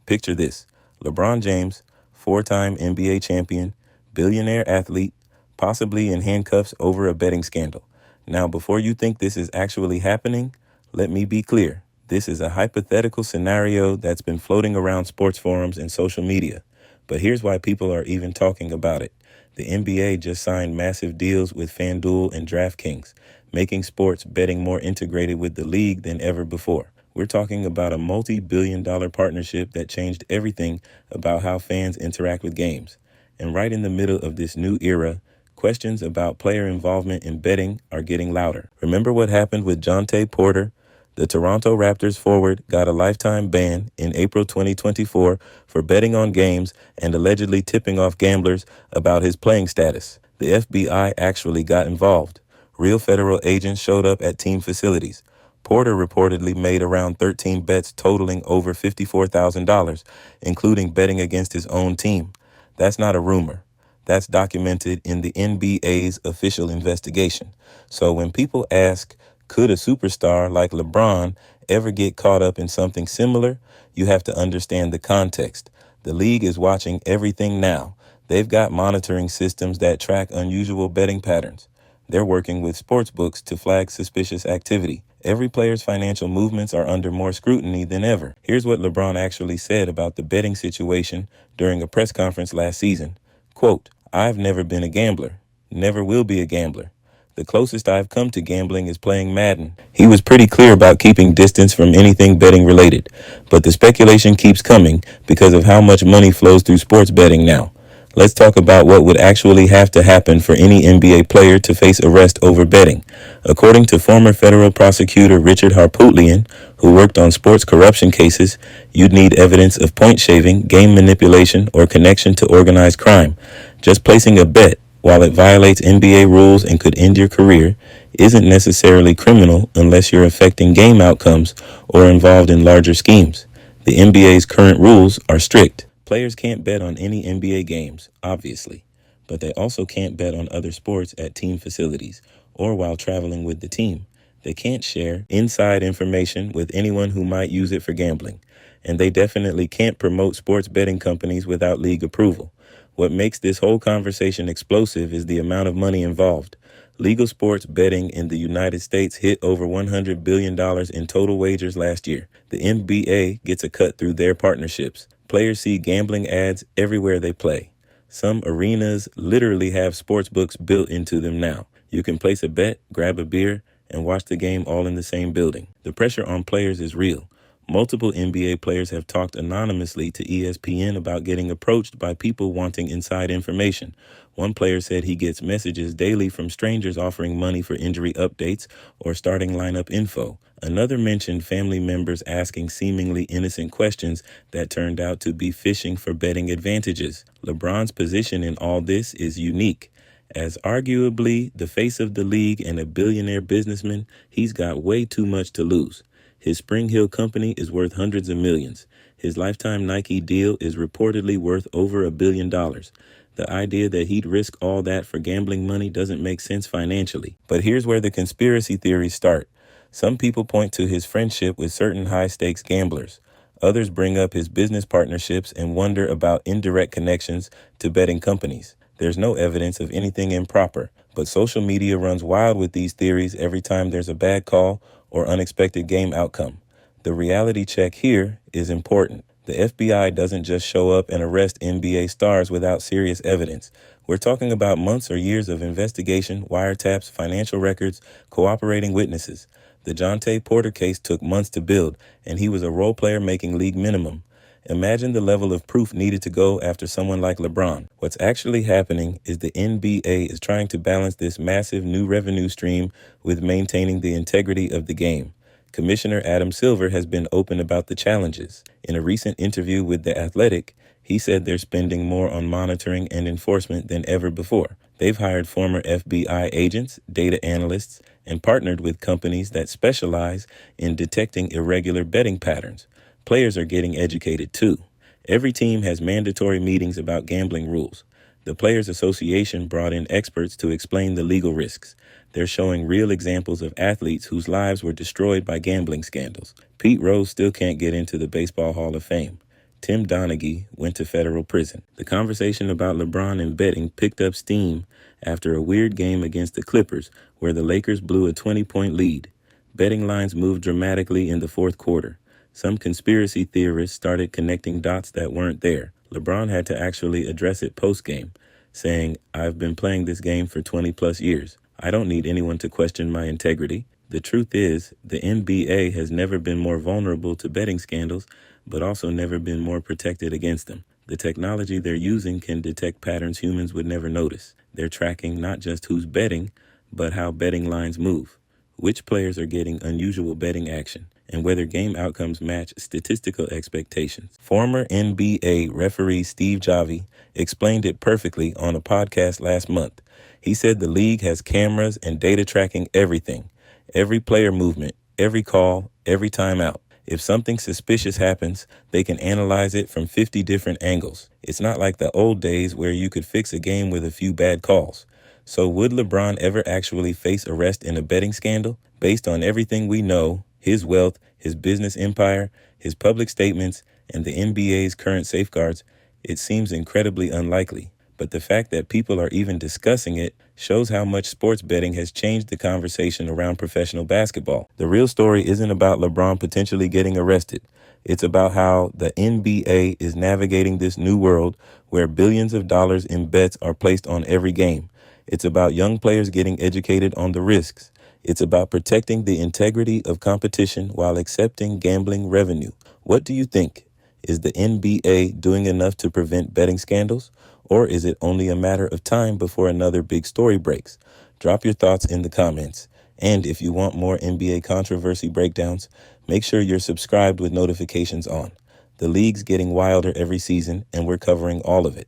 Picture this: LeBron James, four-time NBA champion, billionaire athlete, possibly in handcuffs over a betting scandal. Now, before you think this is actually happening, let me be clear. This is a hypothetical scenario that's been floating around sports forums and social media. But here's why people are even talking about it. The NBA just signed massive deals with FanDuel and DraftKings, making sports betting more integrated with the league than ever before. We're talking about a multi-billion-dollar partnership that changed everything about how fans interact with games. And right in the middle of this new era, questions about player involvement in betting are getting louder. Remember what happened with Jontay Porter? The Toronto Raptors forward got a lifetime ban in April 2024 for betting on games and allegedly tipping off gamblers about his playing status. The FBI actually got involved. Real federal agents showed up at team facilities. Porter reportedly made around 13 bets totaling over $54,000, including betting against his own team. That's not a rumor. That's documented in the NBA's official investigation. So when people ask, could a superstar like LeBron ever get caught up in something similar, you have to understand the context. The league is watching everything now. They've got monitoring systems that track unusual betting patterns. They're working with sports books to flag suspicious activity. Every player's financial movements are under more scrutiny than ever. Here's what LeBron actually said about the betting situation during a press conference last season. Quote, "I've never been a gambler, never will be a gambler. The closest I've come to gambling is playing Madden." He was pretty clear about keeping distance from anything betting related, but the speculation keeps coming because of how much money flows through sports betting now. Let's talk about what would actually have to happen for any NBA player to face arrest over betting. According to former federal prosecutor Richard Harpootlian, who worked on sports corruption cases, you'd need evidence of point shaving, game manipulation, or connection to organized crime. Just placing a bet, while it violates NBA rules and could end your career, isn't necessarily criminal unless you're affecting game outcomes or involved in larger schemes. The NBA's current rules are strict. Players can't bet on any NBA games, obviously, but they also can't bet on other sports at team facilities or while traveling with the team. They can't share inside information with anyone who might use it for gambling, and they definitely can't promote sports betting companies without league approval. What makes this whole conversation explosive is the amount of money involved. Legal sports betting in the United States hit over $100 billion in total wagers last year. The NBA gets a cut through their partnerships. Players see gambling ads everywhere they play. Some arenas literally have sports books built into them now. You can place a bet, grab a beer, and watch the game all in the same building. The pressure on players is real. Multiple NBA players have talked anonymously to ESPN about getting approached by people wanting inside information. One player said he gets messages daily from strangers offering money for injury updates or starting lineup info. Another mentioned family members asking seemingly innocent questions that turned out to be fishing for betting advantages. LeBron's position in all this is unique. As arguably the face of the league and a billionaire businessman, he's got way too much to lose. His Spring Hill company is worth hundreds of millions. His lifetime Nike deal is reportedly worth over $1 billion. The idea that he'd risk all that for gambling money doesn't make sense financially. But here's where the conspiracy theories start. Some people point to his friendship with certain high-stakes gamblers. Others bring up his business partnerships and wonder about indirect connections to betting companies. There's no evidence of anything improper, but social media runs wild with these theories every time there's a bad call or unexpected game outcome. The reality check here is important. The FBI doesn't just show up and arrest NBA stars without serious evidence. We're talking about months or years of investigation, wiretaps, financial records, cooperating witnesses. The Jontay Porter case took months to build, and he was a role player making league minimum. Imagine the level of proof needed to go after someone like LeBron. What's actually happening is the NBA is trying to balance this massive new revenue stream with maintaining the integrity of the game. Commissioner Adam Silver has been open about the challenges. In a recent interview with The Athletic, he said they're spending more on monitoring and enforcement than ever before. They've hired former FBI agents, data analysts, and partnered with companies that specialize in detecting irregular betting patterns. Players are getting educated too. Every team has mandatory meetings about gambling rules. The Players Association brought in experts to explain the legal risks. They're showing real examples of athletes whose lives were destroyed by gambling scandals. Pete Rose still can't get into the Baseball Hall of Fame. Tim Donaghy went to federal prison. The conversation about LeBron and betting picked up steam after a weird game against the Clippers where the Lakers blew a 20-point lead. Betting lines moved dramatically in the fourth quarter. Some conspiracy theorists started connecting dots that weren't there. LeBron had to actually address it post-game, saying, "I've been playing this game for 20 plus years. I don't need anyone to question my integrity." The truth is, the NBA has never been more vulnerable to betting scandals, but also never been more protected against them. The technology they're using can detect patterns humans would never notice. They're tracking not just who's betting, but how betting lines move, which players are getting unusual betting action, and whether game outcomes match statistical expectations. Former NBA referee Steve Javi explained it perfectly on a podcast last month. He said the league has cameras and data tracking everything. Every player movement, every call, every timeout. If something suspicious happens, they can analyze it from 50 different angles. It's not like the old days where you could fix a game with a few bad calls. So would LeBron ever actually face arrest in a betting scandal? Based on everything we know, his wealth, his business empire, his public statements, and the NBA's current safeguards, it seems incredibly unlikely. But the fact that people are even discussing it shows how much sports betting has changed the conversation around professional basketball. The real story isn't about LeBron potentially getting arrested. It's about how the NBA is navigating this new world where billions of dollars in bets are placed on every game. It's about young players getting educated on the risks. It's about protecting the integrity of competition while accepting gambling revenue. What do you think? Is the NBA doing enough to prevent betting scandals? Or is it only a matter of time before another big story breaks? Drop your thoughts in the comments. And if you want more NBA controversy breakdowns, make sure you're subscribed with notifications on. The league's getting wilder every season, and we're covering all of it.